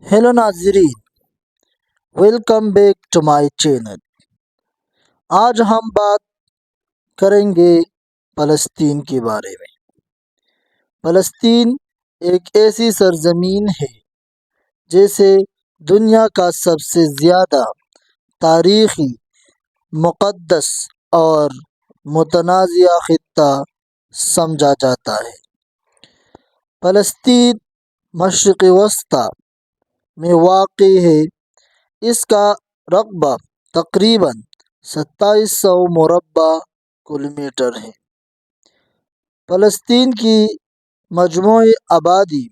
Hello नाजरीन, welcome back to my channel. आज हम बात करेंगे फ़लस्तीन के बारे में। फ़लस्तीन एक ऐसी सरजमीन है जैसे दुनिया का सबसे ज़्यादा तारीख़ी, मुक़द्दस और मुतनाज़िया ख़ित्ता समझा जाता है। फ़लस्तीन मशरिक़ वस्ता में वाक़ई है। इसका रकबा तकरीबन 2700 मुरब्बा किलोमीटर है। फ़लस्तीन की मजमूई आबादी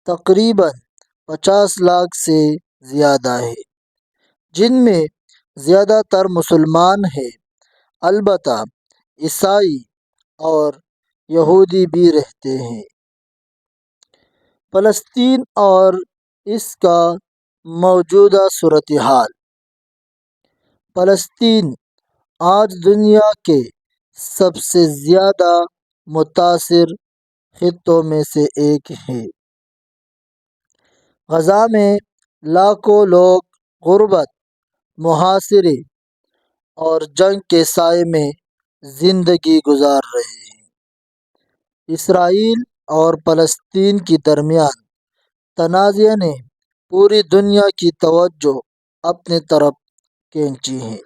तकरीबन 50 लाख से ज़्यादा है, जिनमें ज़्यादातर मुसलमान हैं, अलबत्ता ईसाई और यहूदी भी रहते हैं। फ़लस्तीन और इसका मौजूदा सूरत हाल। फ़लस्तीन आज दुनिया के सबसे ज़्यादा मुतासिर खित्तों में से एक है। गज़ा में लाखों लोग गुर्बत, मुहासिरे और जंग के साए में ज़िंदगी गुजार रहे हैं। इसराइल और फ़लस्तीन के दरमियान तनाज़े ने पूरी दुनिया की तवज्जो अपनी तरफ खींची है।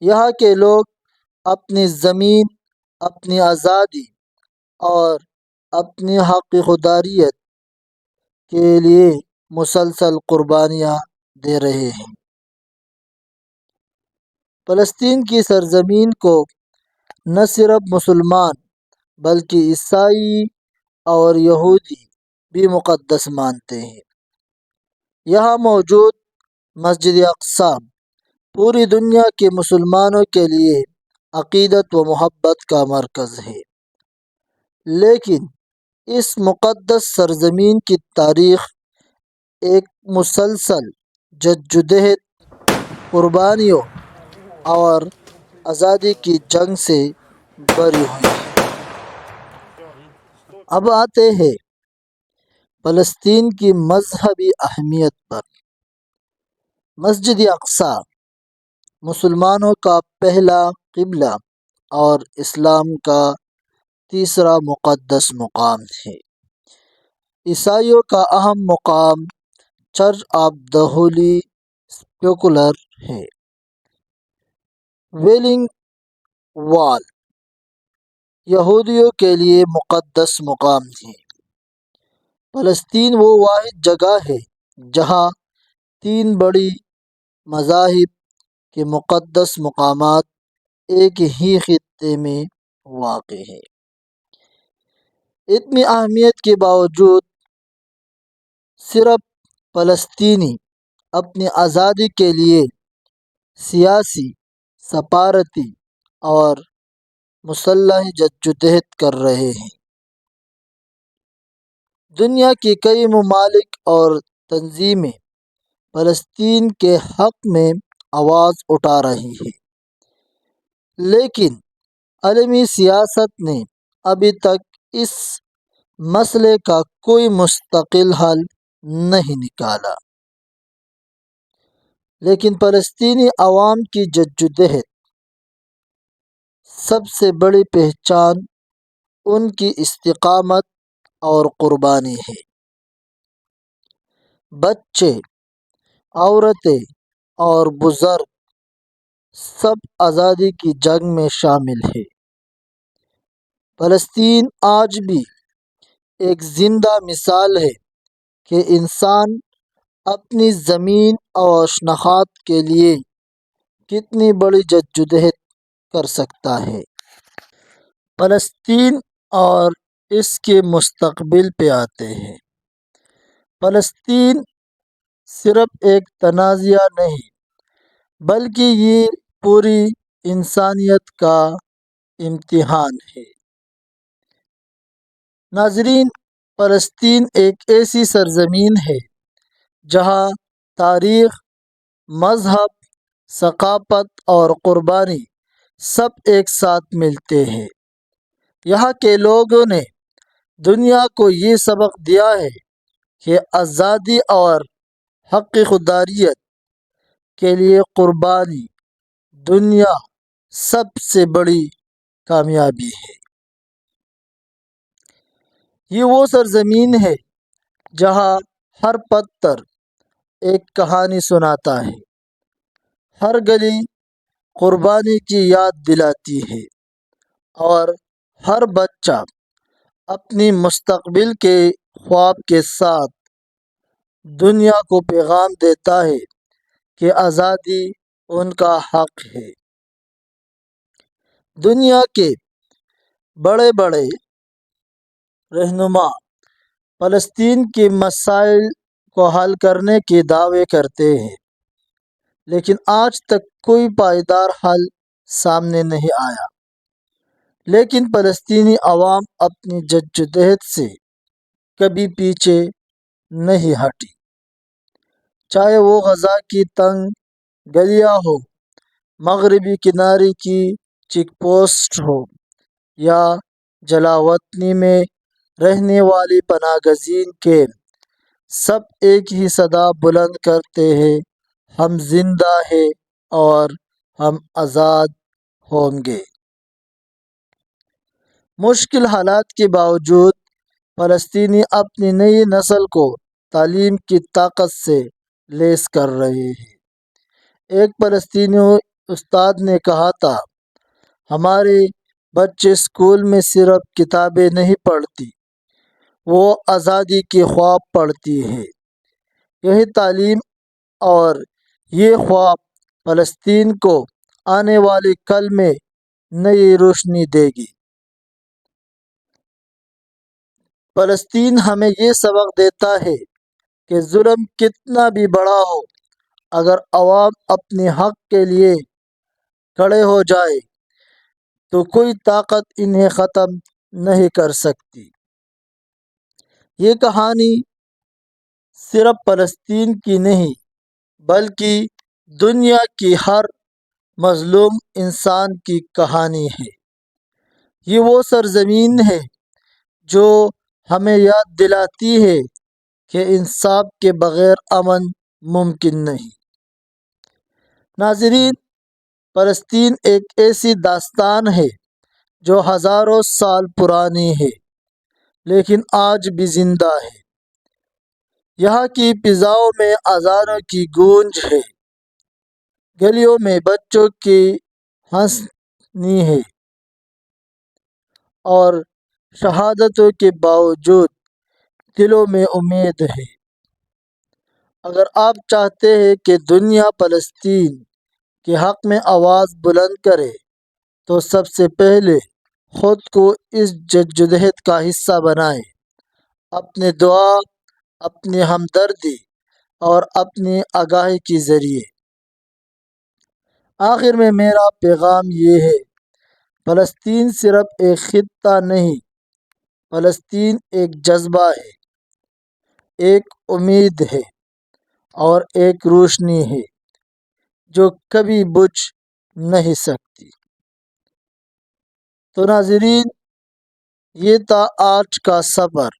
यहाँ के लोग अपनी ज़मीन, अपनी आज़ादी और अपनी हक़ खुदारियत के लिए मुसलसल कुर्बानियाँ दे रहे हैं। फ़लस्तीन की सरज़मीन को न सिर्फ मुसलमान बल्कि ईसाई और यहूदी भी मुक़द्दस मानते हैं। यहाँ मौजूद मस्जिद अक़सा पूरी दुनिया के मुसलमानों के लिए अक़ीदत व मोहब्बत का मरकज़ है। लेकिन इस मुक़द्दस सरज़मीन की तारीख़ एक मुसलसल जद्दोजहद, कुर्बानियों और आज़ादी की जंग से भरी हुई है। अब आते हैं फ़लस्तीन की मज़हबी अहमियत पर। मस्जिद अक़सा मुसलमानों का पहला क़िबला और इस्लाम का तीसरा मुक़द्दस मुक़ाम है। ईसाइयों का अहम मुक़ाम चर्च ऑफ द होली सेपुलक्र है। वेलिंग वॉल यहूदियों के लिए मुक़द्दस मुक़ाम है। फ़लस्तीन वो वाहिद जगह है जहाँ तीन बड़ी मज़ाहिब के मुक़द्दस मुक़ामात एक ही खित्ते में वाक़ई है। इतनी अहमियत के बावजूद सिर्फ फ़लस्तीनी अपनी आज़ादी के लिए सियासी, सफ़ारती और मुसल्लह जद्दोजहद कर रहे हैं। दुनिया की कई ममालिक और तंजीमें फ़लस्तीन के हक़ में आवाज़ उठा रही हैं, लेकिन आलमी सियासत ने अभी तक इस मसले का कोई मुस्तकिल हल नहीं निकाला। लेकिन फ़लस्तीनी अवाम की जद्दोजहद सबसे बड़ी पहचान उनकी इस्तिक़ामत और कुर्बानी है। बच्चे, औरतें और बुज़ुर्ग सब आज़ादी की जंग में शामिल हैं। फ़लस्तीन आज भी एक ज़िंदा मिसाल है कि इंसान अपनी ज़मीन और शनाख्त के लिए कितनी बड़ी जद्दोजहद कर सकता है। फ़लस्तीन और इसके मुस्तक़बिल पे आते हैं। फ़लस्तीन सिर्फ एक तनाज़िया नहीं, बल्कि ये पूरी इंसानियत का इम्तिहान है। नाज़रीन, फ़लस्तीन एक ऐसी सरज़मीन है जहाँ तारीख़, मज़हब, सक़ाफ़त और क़ुरबानी सब एक साथ मिलते हैं। यहाँ के लोगों ने दुनिया को ये सबक दिया है کہ آزادی اور حق خودداریت کے لیے قربانی دنیا سب سے بڑی کامیابی ہے۔ یہ وہ سرزمین ہے جہاں ہر پتھر ایک کہانی سناتا ہے، ہر گلی قربانی کی یاد دلاتی ہے، اور ہر بچہ اپنی مستقبل کے خواب کے ساتھ دنیا کو پیغام دیتا ہے کہ آزادی ان کا حق ہے۔ دنیا کے بڑے بڑے رہنما فلسطین کے مسائل کو حل کرنے کے دعوے کرتے ہیں، لیکن آج تک کوئی پائیدار حل سامنے نہیں آیا۔ لیکن فلسطینی عوام اپنی جدوجہد سے کبھی پیچھے نہیں ہٹی، چاہے وہ غزہ کی تنگ گلیاں ہو، مغربی کنارے کی چیک پوسٹ ہو، یا جلاوطنی میں رہنے والے پناہ گزین کیمپ، سب ایک ہی صدا بلند کرتے ہیں: ہم زندہ ہیں اور ہم آزاد ہوں گے۔ مشکل حالات کے باوجود فلسطینی اپنی نئی نسل کو تعلیم کی طاقت سے لیس کر رہے ہیں۔ ایک فلسطینی استاد نے کہا تھا، ہمارے بچے اسکول میں صرف کتابیں نہیں پڑھتی، وہ آزادی کے خواب پڑھتی ہیں۔ یہی تعلیم اور یہ خواب فلسطین کو آنے والے کل میں نئی روشنی دے گی۔ فلسطین ہمیں یہ سبق دیتا ہے کہ ظلم کتنا بھی بڑا ہو، اگر عوام اپنے حق کے لیے کھڑے ہو جائے تو کوئی طاقت انہیں ختم نہیں کر سکتی۔ یہ کہانی صرف فلسطین کی نہیں بلکہ دنیا کی ہر مظلوم انسان کی کہانی ہے۔ یہ وہ سرزمین ہے جو ہمیں یاد دلاتی ہے کہ انصاف کے بغیر امن ممکن نہیں۔ ناظرین، فلسطین ایک ایسی داستان ہے جو ہزاروں سال پرانی ہے، لیکن آج بھی زندہ ہے۔ یہاں کی فضاؤں میں اذانوں کی گونج ہے، گلیوں میں بچوں کی ہنسنی ہے، اور شہادتوں کے باوجود دلوں میں امید ہے۔ اگر آپ چاہتے ہیں کہ دنیا فلسطین کے حق میں آواز بلند کرے تو سب سے پہلے خود کو اس جدوجہد کا حصہ بنائیں، اپنی دعا، اپنی ہمدردی اور اپنی آگاہی کے ذریعے۔ آخر میں میرا پیغام یہ ہے، فلسطین صرف ایک خطہ نہیں، فلسطین ایک جذبہ ہے، ایک امید ہے، اور ایک روشنی ہے جو کبھی بجھ نہیں سکتی۔ تو ناظرین، یہ تھا آج کا سفر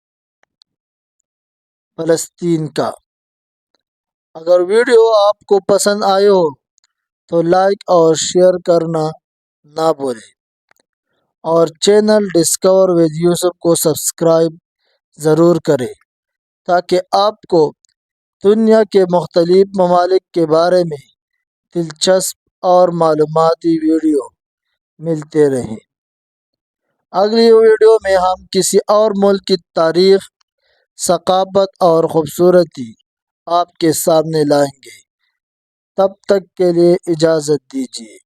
فلسطین کا۔ اگر ویڈیو آپ کو پسند آئے ہو تو لائک اور شیئر کرنا نہ بھولیں، اور چینل ڈسکور ود یوسف کو سبسکرائب ضرور کریں تاکہ آپ کو دنیا کے مختلف ممالک کے بارے میں دلچسپ اور معلوماتی ویڈیو ملتے رہیں۔ اگلی ویڈیو میں ہم کسی اور ملک کی تاریخ، ثقافت اور خوبصورتی آپ کے سامنے لائیں گے۔ تب تک کے لیے اجازت دیجیے۔